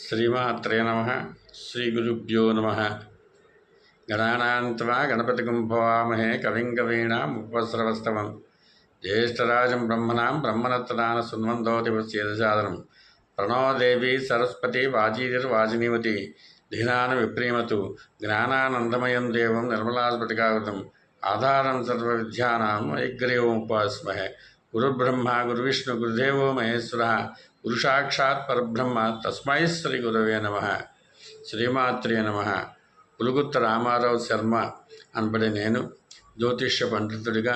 శ్రీమాత్రే నమః. శ్రీ గురుభ్యో నమః. గణానాన్త్వా గణపతిగం భవామహే కవిం కవీనాం ఉపస్రవస్తవం జ్యేష్ఠరాజం బ్రహ్మణాం బ్రహ్మణత్రాన సున్వందోతి వస్యేదసాదనం ప్రణో దేవి సరస్వతి వాజీనిర్వాజినీవతి ధీనాన విప్రీమతు జ్ఞానానందమయం దేవం నిర్మలాస్ఫటికావృతం ఆధారం సర్వవిద్యానాం హయగ్రీవముపాస్మహే. గురుబ్రహ్మ గురువిష్ణు గురుదేవో మహేశ్వర గురుసాక్షాత్ పరబ్రహ్మ తస్మై శ్రీ గురవే నమః. శ్రీమాత్రే నమః. పులుగుత్త రామారావు శర్మ అనబడే నేను జ్యోతిష్య పండితుడిగా,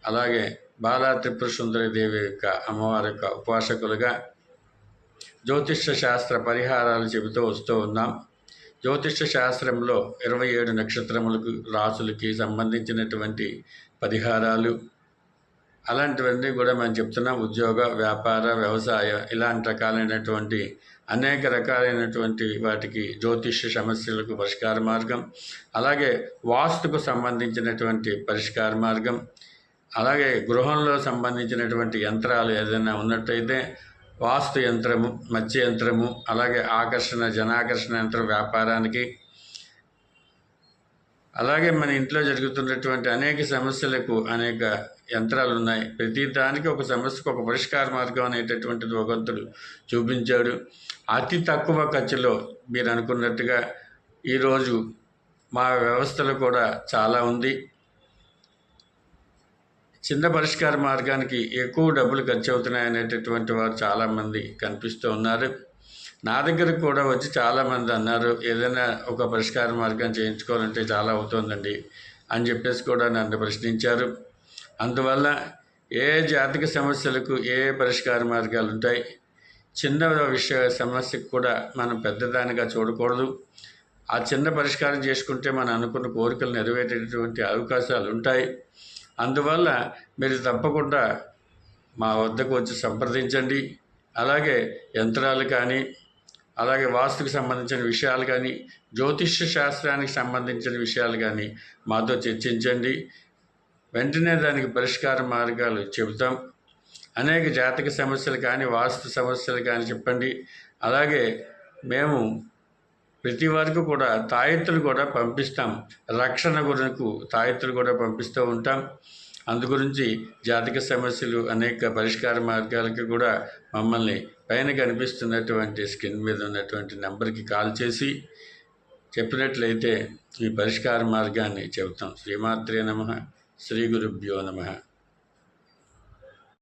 అలాగే బాలా త్రిపుర సుందరి దేవి యొక్క అమ్మవారి యొక్క ఉపాసకులుగా జ్యోతిష్య శాస్త్ర పరిహారాలు చెబుతూ వస్తూ ఉన్నాం. జ్యోతిష్య శాస్త్రంలో 27 నక్షత్రములకు రాసులకి సంబంధించినటువంటి పరిహారాలు అలాంటివన్నీ కూడా మనం చెప్తున్నాం. ఉద్యోగ, వ్యాపార, వ్యవసాయ ఇలాంటి రకాలైనటువంటి అనేక రకాలైనటువంటి వాటికి జ్యోతిష్య సమస్యలకు పరిష్కార మార్గం, అలాగే వాస్తుకు సంబంధించినటువంటి పరిష్కార మార్గం, అలాగే గృహంలో సంబంధించినటువంటి యంత్రాలు ఏదైనా ఉన్నట్టయితే వాస్తు యంత్రము, మత్స్య యంత్రము, అలాగే ఆకర్షణ జనాకర్షణ యంత్రం వ్యాపారానికి, అలాగే మన ఇంట్లో జరుగుతున్నటువంటి అనేక సమస్యలకు అనేక యంత్రాలు ఉన్నాయి. ప్రతి దానికి ఒక సమస్యకు ఒక పరిష్కార మార్గం అనేటటువంటిది భగవంతుడు చూపించాడు. అతి తక్కువ ఖర్చులో మీరు అనుకున్నట్టుగా ఈరోజు మా వ్యవస్థలో కూడా చాలా ఉంది. చిన్న పరిష్కార మార్గానికి ఎక్కువ డబ్బులు ఖర్చు అవుతున్నాయనేటటువంటి వారు చాలామంది కనిపిస్తూ ఉన్నారు. నా దగ్గరకు కూడా వచ్చి చాలామంది అన్నారు, ఏదైనా ఒక పరిష్కార మార్గం చేయించుకోవాలంటే చాలా అవుతుందండి అని చెప్పేసి కూడా నన్ను ప్రశ్నించారు. అందువల్ల ఏ జాతక సమస్యలకు ఏ పరిష్కార మార్గాలు ఉంటాయి. చిన్న సమస్యకు కూడా మనం పెద్దదానిగా చూడకూడదు. ఆ చిన్న పరిష్కారం చేసుకుంటే మనం అనుకున్న కోరికలు నెరవేరేటటువంటి అవకాశాలు ఉంటాయి. అందువల్ల మీరు తప్పకుండా మా వద్దకు వచ్చి సంప్రదించండి. అలాగే యంత్రాలు కానీ, అలాగే వాస్తుకు సంబంధించిన విషయాలు కానీ, జ్యోతిష్య శాస్త్రానికి సంబంధించిన విషయాలు కానీ మాతో చర్చించండి. వెంటనే దానికి పరిష్కార మార్గాలు చెబుతాం. అనేక జాతక సమస్యలు కానీ, వాస్తు సమస్యలు కానీ చెప్పండి. అలాగే మేము ప్రతి వరకు కూడా తాయెత్తులు కూడా పంపిస్తాం. రక్షణ గురకు తాయెత్తులు కూడా పంపిస్తూ ఉంటాం. అందుగురించి జాతక సమస్యలు అనేక పరిష్కార మార్గాలకి కూడా మమ్మల్ని పైన కనిపిస్తున్నటువంటి స్క్రీన్ మీద ఉన్నటువంటి నెంబర్కి కాల్ చేసి చెప్పినట్లయితే ఈ పరిష్కార మార్గాన్ని చెబుతాం. శ్రీమాత్రే నమః. శ్రీ గురుభ్యో నమః.